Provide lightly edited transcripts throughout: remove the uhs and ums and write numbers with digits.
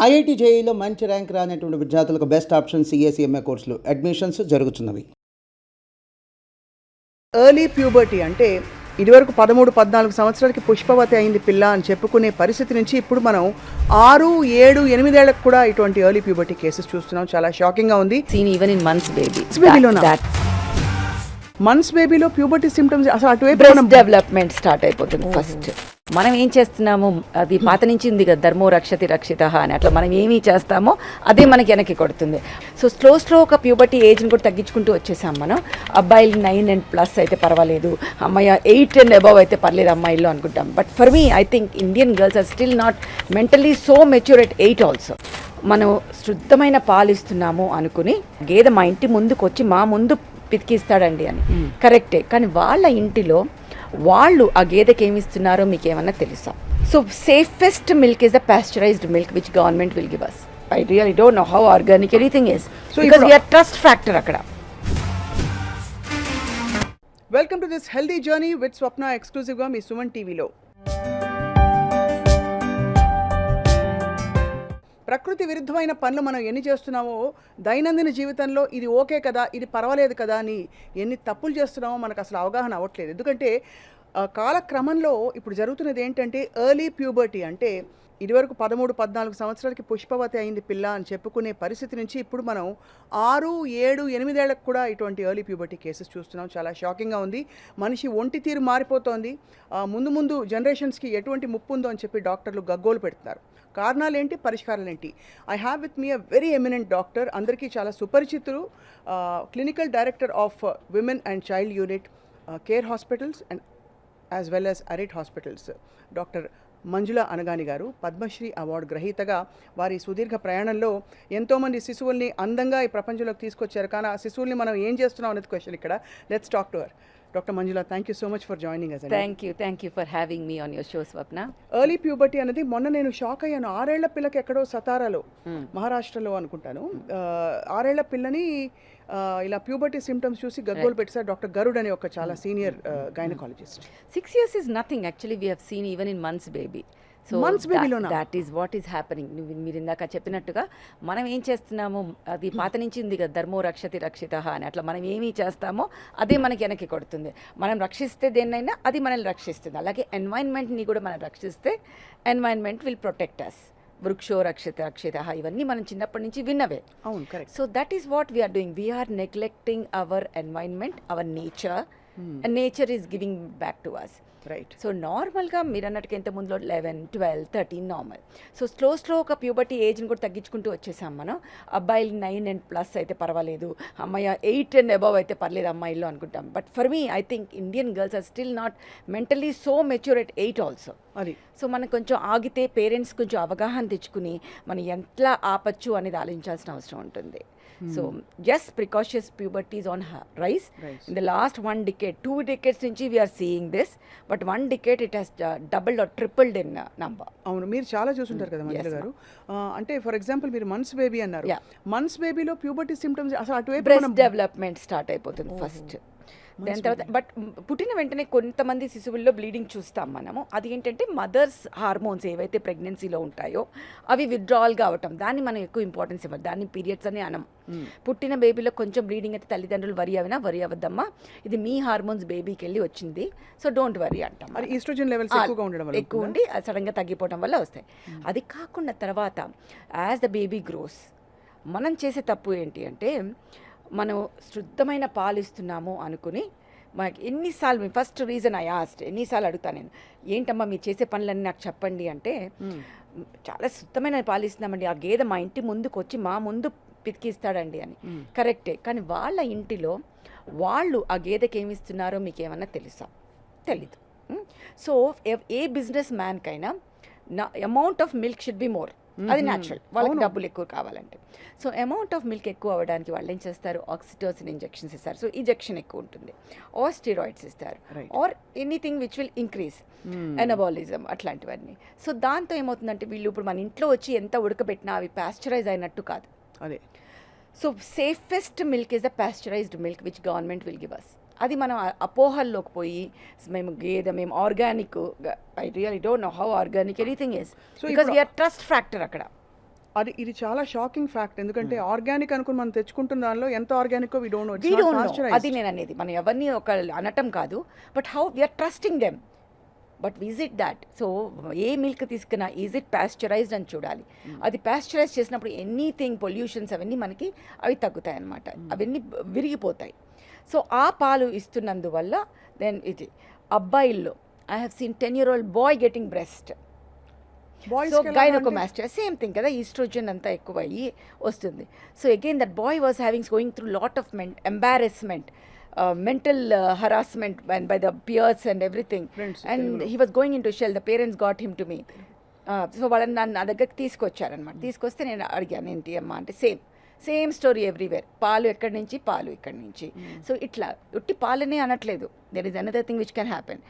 IIT జేఈలో మంచి rank రానటువంటి విద్యార్థులకు బెస్ట్ ఆప్షన్ సిఎస్ఈఎంఏ కోర్సులు అడ్మిషన్స్ జరుగుతున్నవి. ఎర్లీ ప్యూబర్టీ అంటే ఇదివరకు 13-14 సంవత్సరాలకి పుష్పవతి అయింది పిల్ల అని చెప్పుకునే పరిస్థితి నుంచి ఇప్పుడు మనం 6, 7, 8 ఏళ్లకు కూడా ఇటువంటి ఎర్లీ ప్యూబర్టీ కేసెస్ చూస్తున్నాం. చాలా షాకింగ్గా ఉంది. Seen even in months baby. Months బేబీలో ప్యూబర్టీ సిమ్టమ్స్ అసలు అటువైపు బ్రెస్ట్ డెవలప్మెంట్ స్టార్ట్ అయిపోతుంది ఫస్ట్. మనం ఏం చేస్తున్నాము, అది పాత నుంచి ఉంది కదా, ధర్మో రక్షతి రక్షిత అని, అట్లా మనం ఏమి చేస్తామో అదే మనకి వెనక్కి కొడుతుంది. సో స్లో ఒక ప్యూబర్టీ ఏజ్ని కూడా తగ్గించుకుంటూ వచ్చేసాం మనం. అబ్బాయిలు 9 and plus అయితే పర్వాలేదు, అమ్మాయి 8 and above అయితే పర్లేదు అమ్మాయిల్లో అనుకుంటాం. But for me I think Indian girls are still not mentally so mature at 8 also. మనం శుద్ధమైన పాలు ఇస్తున్నాము అనుకుని గేదె మా ఇంటి ముందుకు వచ్చి మా ముందు పితికిస్తాడండి అని, కరెక్టే. కానీ వాళ్ళ ఇంటిలో వాళ్ళు ఆ గేదెకి ఏమి ఇస్తున్నారో మీకు ఏమన్నా తెలుసా? So safest milk is the pasteurised milk which government will give us. I really don't know how organic anything is, because we are trust factor అక్కడ. Welcome to this healthy journey with Swapna, ఎక్స్క్లూజివ్గా మీ సుమన్ టీవీలో. ప్రకృతి విరుద్ధమైన పనులు మనం ఎన్ని చేస్తున్నామో దైనందిన జీవితంలో ఇది ఓకే కదా, ఇది పర్వాలేదు కదా అని ఎన్ని తప్పులు చేస్తున్నామో మనకు అసలు అవగాహన అవ్వట్లేదు. ఎందుకంటే కాలక్రమంలో ఇప్పుడు జరుగుతున్నది ఏంటంటే ఎర్లీ ప్యూబర్టీ అంటే ఇదివరకు 13-14 సంవత్సరాలకి పుష్పవతి అయింది పిల్ల అని చెప్పుకునే పరిస్థితి నుంచి ఇప్పుడు మనం 6, 7, 8 ఏళ్లకు కూడా ఇటువంటి ఎర్లీ ప్యూబర్టీ కేసెస్ చూస్తున్నాం. చాలా షాకింగ్గా ఉంది. మనిషి ఒంటి తీరు మారిపోతోంది. ముందు జనరేషన్స్కి ఎటువంటి ముప్పు ఉందో అని చెప్పి డాక్టర్లు గగ్గోలు పెడుతున్నారు. కారణాలు ఏంటి, పరిష్కారాలు ఏంటి? I have with me a very eminent doctor, అందరికీ చాలా సుపరిచితులు, clinical director of women and child unit, care hospitals and as well as అరిట్ hospitals, doctor Manjula Anagani garu. Padmashri award గ్రహీతగా వారి సుదీర్ఘ ప్రయాణంలో ఎంతోమంది శిశువుల్ని అందంగా ఈ ప్రపంచంలోకి తీసుకొచ్చారు. కానీ ఆ శిశువుల్ని మనం ఏం చేస్తున్నాం అనేది క్వశ్చన్ ఇక్కడ. Let's talk to her. Doctor Manjula, thank you so much for joining us. Thank you for having me on your show Swapna. Early puberty అనేది మొన్న నేను షాక్ అయ్యాను. 6 ఏళ్ల పిల్లకి ఎక్కడో సతారాలో, మహారాష్ట్రలో అనుకుంటాను, 6 ఏళ్ల పిల్లని ఇలా ప్యూబర్టీ సిమ్టమ్స్ చూసి గగ్గోలు పెట్టారు డాక్టర్ గరుడ్ అనే ఒక చాలా senior gynaecologist. 6 years is nothing actually, we have seen even in months baby. So that is what is happening. మీరు ఇందాక చెప్పినట్టుగా మనం ఏం చేస్తున్నాము, అది పాత నుంచి ఉంది కదా, ధర్మో రక్షతి రక్షిత అని, అట్లా మనం ఏమి చేస్తామో అదే మనకి వెనక్కి కొడుతుంది. మనం రక్షిస్తే దేన్నైనా అది మనల్ని రక్షిస్తుంది. అలాగే ఎన్వైర్న్మెంట్ని కూడా మనం రక్షిస్తే ఎన్వైర్న్మెంట్ విల్ ప్రొటెక్ట్ అస్. వృక్షో రక్షిత రక్షిత, ఇవన్నీ మనం చిన్నప్పటి నుంచి విన్నవే. అవును, correct. So that is what we're doing. We're neglecting our environment, our nature, and nature is giving back to us. Right. So నార్మల్గా మీరు అన్నట్టుగా ఇంత ముందులో 11, 12, 13 నార్మల్. సో స్లో ఒక ప్యూబర్టీ ఏజ్ని కూడా తగ్గించుకుంటూ వచ్చేసాం మనం. అబ్బాయిలు 9 and plus అయితే పర్వాలేదు, అమ్మాయి 8 and above అయితే పర్లేదు అమ్మాయిల్లో అనుకుంటాం. But for me I think Indian girls are still not mentally so mature at 8 also. అది సో మనం కొంచెం ఆగితే పేరెంట్స్ కొంచెం అవగాహన తెచ్చుకుని మనం ఎట్లా ఆపచ్చు అనేది ఆలోచించాల్సిన అవసరం ఉంటుంది. So yes, precocious puberty is on rise. In the last 1 decade, 2 decades నుంచి we are seeing this, but 1 decade it has doubled or tripled in number. అవును, మీరు చాలా చూసుంటారు కదా మంజుల గారు. అంటే ఫర్ ఎగ్జాంపుల్ మీరు మంత్స్ బేబీ అన్నారు. మంత్స్ బేబీలో ప్యూబర్టీ సిమ్టమ్స్ అసలు అటువైపు బ్రెస్ట్ డెవలప్మెంట్ స్టార్ట్ అయిపోతుంది ఫస్ట్. దాని తర్వాత బట్ పుట్టిన వెంటనే కొంతమంది శిశువుల్లో బ్లీడింగ్ చూస్తాం మనము. అది ఏంటంటే మదర్స్ హార్మోన్స్ ఏవైతే ప్రెగ్నెన్సీలో ఉంటాయో అవి విత్డ్రావల్ కావటం, దాన్ని మనం ఎక్కువ ఇంపార్టెన్స్ ఇవ్వాలి. దాన్ని పీరియడ్స్ అని అనం. పుట్టిన బేబీలో కొంచెం బ్లీడింగ్ అయితే తల్లిదండ్రులు వరి అవ్వద్దమ్మా, ఇది మీ హార్మోన్స్ బేబీకి వెళ్ళి వచ్చింది, సో డోంట్ వరీ అంటాం. ఈస్ట్రోజన్ లెవెల్స్ ఎక్కువగా ఉండడం వల్ల, ఎక్కువ ఉండి సడన్గా తగ్గిపోవడం వల్ల వస్తాయి. అది కాకుండా తర్వాత యాజ్ ద బేబీ గ్రోస్ మనం చేసే తప్పు ఏంటి అంటే, మనం శుద్ధమైన పాలు ఇస్తున్నాము అనుకుని మనకి ఎన్నిసార్లు, ఫస్ట్ రీజన్ ఐ ఆస్క్డ్, ఎన్నిసార్లు అడుగుతాను నేను, ఏంటమ్మా మీరు చేసే పనులన్నీ నాకు చెప్పండి అంటే, చాలా శుద్ధమైన పాలు ఇస్తున్నామండి, ఆ గేదె మా ఇంటి ముందుకు వచ్చి మా ముందు పితికిస్తాడండి అని, కరెక్టే. కానీ వాళ్ళ ఇంటిలో వాళ్ళు ఆ గేదెకి ఏమి ఇస్తున్నారో మీకు ఏమన్నా తెలుసా? తెలీదు. సో ఏ బిజినెస్ మ్యాన్కైనా amount of milk should be more. అది న్యాచురల్, వాళ్ళకి డబ్బులు ఎక్కువ కావాలంటే. సో అమౌంట్ ఆఫ్ మిల్క్ ఎక్కువ అవ్వడానికి వాళ్ళు ఏం చేస్తారు, ఆక్సిటోసిన్ ఇంజెక్షన్స్ ఇస్తారు. సో ఇంజెక్షన్ ఎక్కువ ఉంటుంది, ఆర్ స్టెరాయిడ్స్ ఇస్తారు, or anything which will increase anabolism, అట్లాంటివన్నీ. సో దాంతో ఏమవుతుందంటే వీళ్ళు ఇప్పుడు మన ఇంట్లో వచ్చి ఎంత ఉడకబెట్టినా అవి పాస్చరైజ్ అయినట్టు కాదు. అదే. So safest milk is the pasteurised milk which government will give us. అది మనం అపోహల్లోకి పోయి మేము గేదె, మేము organic, I really don't know how organic anything is, because we're trust factor అక్కడ. ఇది చాలా షాకింగ్ ఫ్యాక్ట్. ఎందుకంటే ఆర్గానిక్ అనుకుని మనం తెచ్చుకుంటున్న దానిలో ఎంత organic we don't know. We don't know. అది నేను అనేది, మనం ఎవరిని ఒక అనటం కాదు, but how we're trusting them. But is it that? So ఏ మిల్క్ తీసుకున్నా ఈజ్ ఇట్ ప్యాస్చరైజ్డ్ అని చూడాలి. అది ప్యాస్చరైజ్ చేసినప్పుడు ఎనీథింగ్ పొల్యూషన్స్ అవన్నీ మనకి అవి తగ్గుతాయి అన్నమాట, అవన్నీ విరిగిపోతాయి. సో ఆ పాలు ఇస్తున్నందువల్ల దెన్ ఇది అబ్బాయిల్లో I have seen 10-year-old boy getting breast. So gynaecomastia same thing కదా, ఈస్ట్రోజన్ అంతా ఎక్కువ అయ్యి వస్తుంది. So again that boy was going through lot of embarrassment, mental harassment by the peers and everything. Friends, and he was going into shell. The parents got him to me. So వాళ్ళని నా దగ్గరికి తీసుకొచ్చారనమాట. తీసుకొస్తే నేను అడిగాను ఏంటి అమ్మా అంటే same story everywhere. పాలు ఎక్కడి నుంచి, పాలు ఇక్కడి నుంచి. సో ఇట్లా ఉట్టి పాలనే అనట్లేదు, there is another thing which can happen.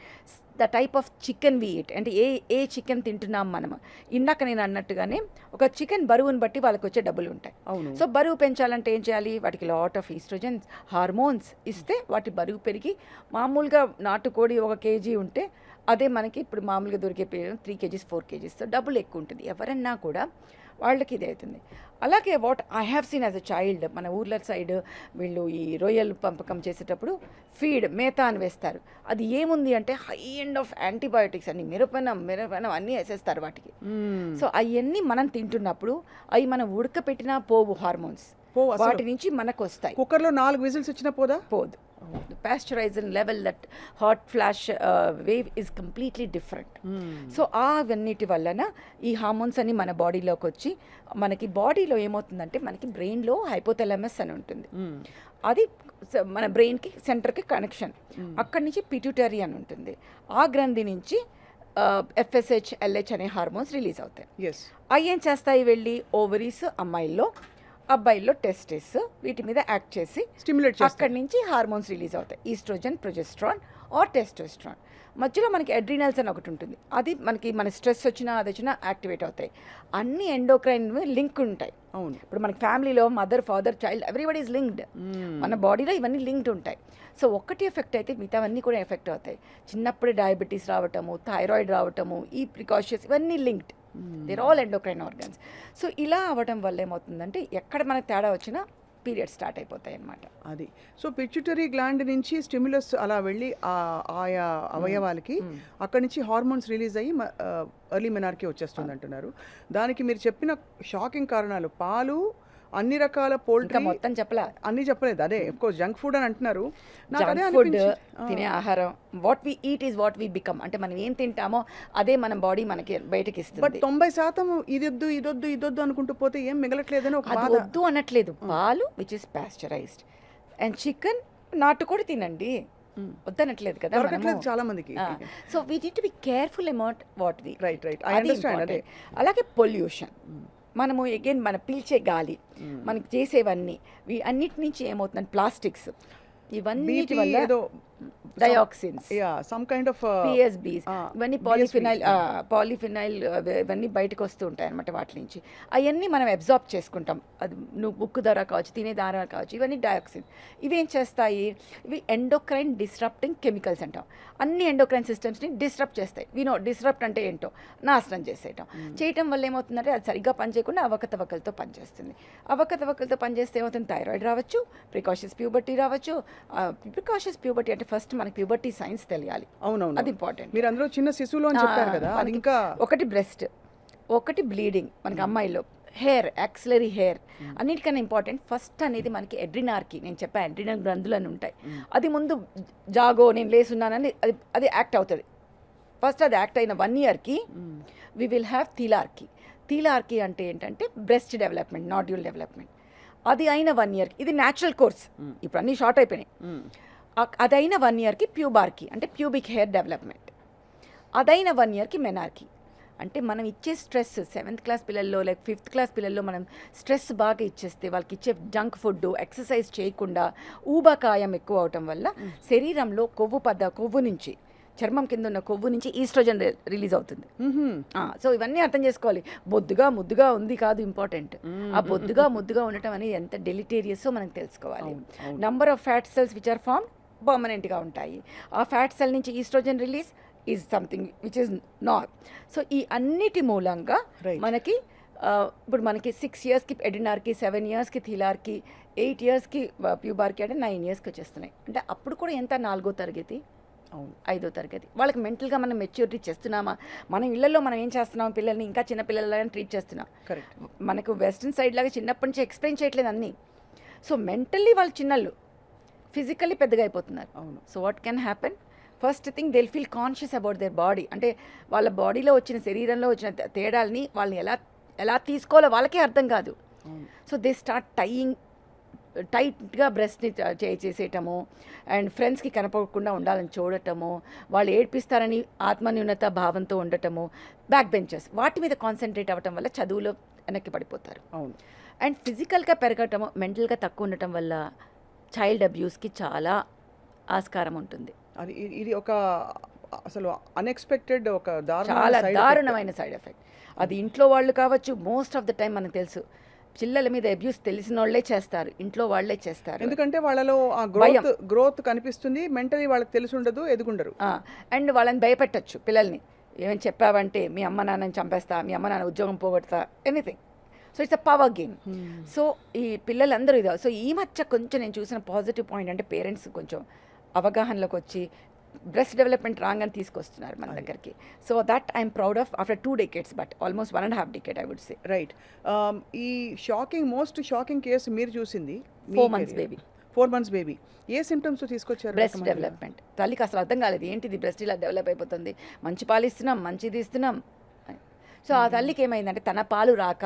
The type of chicken we eat, అంటే ఏ చికెన్ తింటున్నాం మనం. ఇందాక నేను అన్నట్టుగానే ఒక చికెన్ బరువుని బట్టి వాళ్ళకి వచ్చే డబ్బులు ఉంటాయి. సో బరువు పెంచాలంటే ఏం చేయాలి, వాటికి లాట్ ఆఫ్ ఈస్ట్రోజన్స్ హార్మోన్స్ ఇస్తే వాటి బరువు పెరిగి, మామూలుగా నాటుకోడి 1 kg ఉంటే అదే మనకి ఇప్పుడు మామూలుగా దొరికే 3 kgs 4 kgs. సో డబ్బులు ఎక్కువ ఉంటుంది. ఎవరన్నా కూడా వాళ్ళకి ఇది అవుతుంది. అలాగే what I have scene as a child, మన ఊర్ల సైడ్ వీళ్ళు ఈ రొయ్యలు పంపకం చేసేటప్పుడు ఫీడ్ మేతా అని వేస్తారు. అది ఏముంది అంటే హై ఎండ్ ఆఫ్ యాంటీబయోటిక్స్ అన్ని, మిరపనం అన్నీ వేసేస్తారు వాటికి. సో అవన్నీ మనం తింటున్నప్పుడు అవి మనం ఉడకపెట్టినా పోవు హార్మోన్స్, వాటి నుంచి మనకు వస్తాయి. కుక్కర్లో 4 విజిల్స్ వచ్చినా పోదు. The pasteurization level, that hot flash wave is completely different. So అవన్నిటి వలన ఈ హార్మోన్స్ అన్ని మన బాడీలోకి వచ్చి, మనకి బాడీలో ఏమవుతుందంటే మనకి బ్రెయిన్లో హైపోథాలమస్ అని ఉంటుంది. అది మన బ్రెయిన్కి సెంటర్కి కనెక్షన్. అక్కడి నుంచి పిట్యూటరీ అని ఉంటుంది. ఆ గ్రంథి నుంచి FSH, LH అనే హార్మోన్స్ రిలీజ్ అవుతాయి. అవి ఏం చేస్తాయి, వెళ్ళి ఓవరీస్ అమ్మాయిల్లో, అబ్బాయిల్లో టెస్టిస్, వీటి మీద యాక్ట్ చేసి స్టిమ్యులేట్ అక్కడి నుంచి హార్మోన్స్ రిలీజ్ అవుతాయి, ఈస్ట్రోజన్, ప్రొజెస్ట్రాన్ ఆర్ టెస్టోస్ట్రాన్. మధ్యలో మనకి అడ్రినల్స్ అని ఒకటి ఉంటుంది, అది మనకి మన స్ట్రెస్ వచ్చినా అది వచ్చినా యాక్టివేట్ అవుతాయి. అన్ని ఎండోక్రైన్ లింక్ ఉంటాయి. అవును, ఇప్పుడు మనకి ఫ్యామిలీలో mother, father, child everybody is linked. మన బాడీలో ఇవన్నీ లింక్డ్ ఉంటాయి. సో ఒక్కటి ఎఫెక్ట్ అయితే మిగతావన్నీ కూడా ఎఫెక్ట్ అవుతాయి. చిన్నప్పుడే డయాబెటీస్ రావటము, థైరాయిడ్ రావటము, ఈ ప్రికాషన్స్ ఇవన్నీ linked. They're all endocrine organs. So ఇలా అవ్వడం వల్ల ఏమవుతుందంటే ఎక్కడ మనకు తేడా వచ్చినా పీరియడ్స్ స్టార్ట్ అయిపోతాయి అన్నమాట. అది సో పిట్యూటరీ గ్లాండ్ నుంచి స్టిమ్యులస్ అలా వెళ్ళి ఆయా అవయవాలకి అక్కడి నుంచి హార్మోన్స్ రిలీజ్ అయ్యి ఎర్లీ మెనార్కీ వచ్చేస్తుంది అంటున్నారు. దానికి మీరు చెప్పిన షాకింగ్ కారణాలు, పాలు, అన్ని రకాల పోల్ట్రీ, మొత్తం అన్ని చెప్పలేదు. అదే అఫ్కోర్స్ జంక్ ఫుడ్ అని అంటున్నారు. ఫుడ్ తినే ఆహారం, what we eat is what we become. అంటే మనం ఏం తింటామో అదే మన బాడీ మనకి బయటకి ఇస్తుంది. బట్ 90% ఇదొద్దు అనుకుంటూ పోతే ఏం మిగలట్లేదని ఒక బాధ. వద్దు అనట్లేదు. పాలు which is pasteurised and chicken, నాటుకోడి తినండి, వద్దనట్లేదు కదా చాలా మందికి. So we need to be careful about what we right. I understand. అదే అలాగే పొల్యూషన్, మనము అగైన్ మన పీల్చే గాలి, మనకి చేసేవన్నీ అన్నిటి నుంచి ఏమవుతుందంటే ప్లాస్టిక్స్, ఇవన్నీ వల్ల dioxins, some kind of PSBs, ఇవన్నీ పాలిఫినైల్ ఇవన్నీ బయటకు వస్తూ ఉంటాయి అనమాట. వాటి నుంచి అవన్నీ మనం అబ్జార్బ్ చేసుకుంటాం. అది నువ్వు బుక్ ద్వారా కావచ్చు, తినే ద్వారా కావచ్చు, ఇవన్నీ డయాక్సిన్స్. ఇవేం చేస్తాయి, ఇవి ఎండోక్రైన్ డిస్రప్టింగ్ కెమికల్స్ అంటాం. అన్ని ఎండోక్రైన్ సిస్టమ్స్ని డిస్రప్ట్ చేస్తాయి. డిస్రప్ట్ అంటే ఏంటో, నాశనం చేసేయటం. చేయటం వల్ల ఏమవుతుందంటే అది సరిగ్గా పనిచేయకుండా అవకతవకలతో పనిచేస్తుంది. అవకతవకలతో పనిచేస్తే ఏమవుతుంది, థైరాయిడ్ రావచ్చు, ప్రికాషస్ ప్యూబర్టీ రావచ్చు. ప్రికాషస్ ప్యూబర్టీ అంటే ఫస్ట్ మనకి ప్యూబర్టీ సైన్స్ తెలియాలి. అవునవును, అది ఇంపార్టెంట్. మీరు అందులో చిన్న శిశువులో అని చెప్పారు కదా, అది ఇంకా ఒకటి బ్రెస్ట్, ఒకటి బ్లీడింగ్, మనకి అమ్మాయిలో హెయిర్, యాక్సిలరీ హెయిర్. అన్నిటికన్నా ఇంపార్టెంట్ ఫస్ట్ అనేది మనకి అడ్రినార్కీ. నేను చెప్పాను అడ్రినల్ గ్రంథులు అని ఉంటాయి. అది ముందు జాగో నేను లేసున్నానని అది యాక్ట్ అవుతుంది. ఫస్ట్ అది యాక్ట్ అయిన 1 yearకి వి విల్ హ్యావ్ థీలార్కీ. థీలార్కీ అంటే ఏంటంటే బ్రెస్ట్ డెవలప్మెంట్, నాడ్యూల్ డెవలప్మెంట్. అది అయిన 1 yearకి, ఇది న్యాచురల్ కోర్స్, ఇప్పుడు అన్నీ షార్ట్ అయిపోయినాయి. అదైన 1 yearకి ప్యూబార్కీ అంటే ప్యూబిక్ హెయిర్ డెవలప్మెంట్. అదైన 1 yearకి మెనార్కీ. అంటే మనం ఇచ్చే స్ట్రెస్ 7th class పిల్లల్లో, లైక్ 5th class పిల్లల్లో మనం స్ట్రెస్ బాగా ఇచ్చేస్తే, వాళ్ళకి ఇచ్చే జంక్ ఫుడ్, ఎక్సర్సైజ్ చేయకుండా ఊబకాయం ఎక్కువ అవటం వల్ల శరీరంలో కొవ్వు నుంచి, చర్మం కింద ఉన్న కొవ్వు నుంచి ఈస్ట్రోజన్ రిలీజ్ అవుతుంది. సో ఇవన్నీ అర్థం చేసుకోవాలి. ముద్దుగా ఉంది కాదు ఇంపార్టెంట్, ఆ ముద్దుగా ఉండటం అనేది ఎంత డెలిటేరియస్ మనకు తెలుసుకోవాలి. Number of fat cells which are form పర్మనెంట్గా ఉంటాయి. ఆ ఫ్యాట్ సెల్ నుంచి oestrogen release is something which is not. So ఈ అన్నిటి మూలంగా మనకి ఇప్పుడు మనకి 6 ఇయర్స్కి ఎడినార్కి, 7 ఇయర్స్కి థిలార్కి, 8 ఇయర్స్కి ప్యూబార్కి అంటే 9 ఇయర్స్కి వచ్చేస్తున్నాయి. అంటే అప్పుడు కూడా ఎంత 4వ తరగతి, అవును 5వ తరగతి. వాళ్ళకి మెంటల్గా మనం మెచ్యూరిటీ చేస్తున్నామా? మన ఇళ్లలో మనం ఏం చేస్తున్నాం, పిల్లల్ని ఇంకా చిన్న పిల్లలని ట్రీట్ చేస్తున్నాం. కరెక్ట్. మనకు వెస్ట్రన్ సైడ్ లాగా చిన్నప్పటి నుంచి ఎక్స్ప్లెయిన్ చేయట్లేదు అన్నీ. సో మెంటల్లీ వాళ్ళు చిన్నళ్ళు, ఫిజికల్లీ పెద్దగా అయిపోతున్నారు. అవును so what can happen? First thing they feel conscious about their body. అంటే వాళ్ళ బాడీలో వచ్చిన, శరీరంలో వచ్చిన తేడాలని వాళ్ళని ఎలా తీసుకోవాలో వాళ్ళకే అర్థం కాదు. అవును సో దే స్టార్ట్ టైట్గా బ్రెస్ట్ని చేసేయటము, అండ్ ఫ్రెండ్స్కి కనపడకుండా ఉండాలని చూడటము, వాళ్ళు ఏడ్పిస్తారని ఆత్మన్యూనత భావంతో ఉండటము, బ్యాక్ బెంచర్స్, వాటి మీద కాన్సన్ట్రేట్ అవ్వటం వల్ల చదువులో వెనక్కి పడిపోతారు. అవును అండ్ ఫిజికల్గా పెరగటము, మెంటల్గా తక్కువ ఉండటం వల్ల చైల్డ్ అబ్యూస్కి చాలా ఆస్కారం ఉంటుంది. అది ఇది ఒక అసలు అన్ఎక్స్పెక్టెడ్ ఒక చాలా దారుణమైన సైడ్ ఎఫెక్ట్. అది ఇంట్లో వాళ్ళు కావచ్చు, మోస్ట్ ఆఫ్ ద టైం మనకు తెలుసు పిల్లల మీద అబ్యూస్ తెలిసిన వాళ్ళే చేస్తారు, ఇంట్లో వాళ్ళే చేస్తారు. ఎందుకంటే వాళ్ళలో ఆ గ్రోత్ కనిపిస్తుంది, మెంటలీ వాళ్ళకి తెలిసి ఉండదు, ఎదుగుండరు. అండ్ వాళ్ళని భయపెట్టచ్చు పిల్లల్ని. ఏమైనా చెప్పావంటే మీ అమ్మ నాన్నని చంపేస్తా, మీ అమ్మ నాన్న ఉద్యోగం పోగొడతా, anything. So it's a power game. So ఈ పిల్లలందరూ ఇదే. సో ఈ మధ్య కొంచెం నేను చూసిన పాజిటివ్ పాయింట్ అంటే పేరెంట్స్ కొంచెం అవగాహనలోకి వచ్చి బ్రెస్ట్ డెవలప్మెంట్ రాగానే తీసుకొస్తున్నారు మన దగ్గరికి. So that I'm proud of after 2 decades, but almost 1.5 decade I would say. Right. ఈ మోస్ట్ షాకింగ్ కేసు మీరు చూసింది 4 months బేబీ. 4 months బేబీ ఏ సిమ్టమ్స్ తీసుకొచ్చారు? Breast development. తల్లికి అసలు అర్థం కాలేదు, ఏంటిది బ్రెస్ట్ ఇలా డెవలప్ అయిపోతుంది, మంచి పాలు ఇస్తున్నాం, మంచిది ఇస్తున్నాం. సో ఆ తల్లికి ఏమైందంటే తన పాలు రాక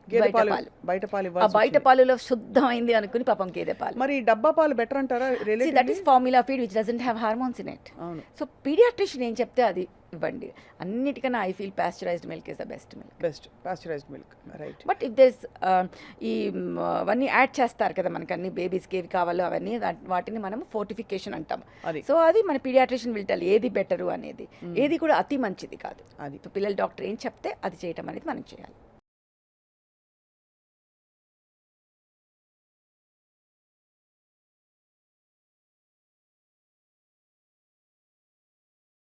బయట పాలు ఆ బయట పాలులో శుద్ధమైంది అనుకుని పాపం గేదె పాలు. మరి డబ్బా పాలు బెటర్ అంటారా? That is formula feed which doesn't have hormones in it. అవును. సో పీడియాట్రిషియన్ ఏం చెప్తే అది ఇవ్వండి. అన్నిటికన్నా I feel pasteurised milk is the best milk. Best pasteurised milk. Right. But if these అవన్నీ యాడ్ చేస్తారు కదా మనకి, అన్ని బేబీస్కి ఏవి కావాలో అవన్నీ, వాటిని మనం ఫోర్టిఫికేషన్ అంటాం. సో అది మన పీడియాట్రిషియన్ విల్ టెల్ ఏది బెటరు అనేది. ఏది కూడా అతి మంచిది కాదు. అది పిల్లల డాక్టర్ ఏం చెప్తే అది చేయటం అనేది మనం చేయాలి.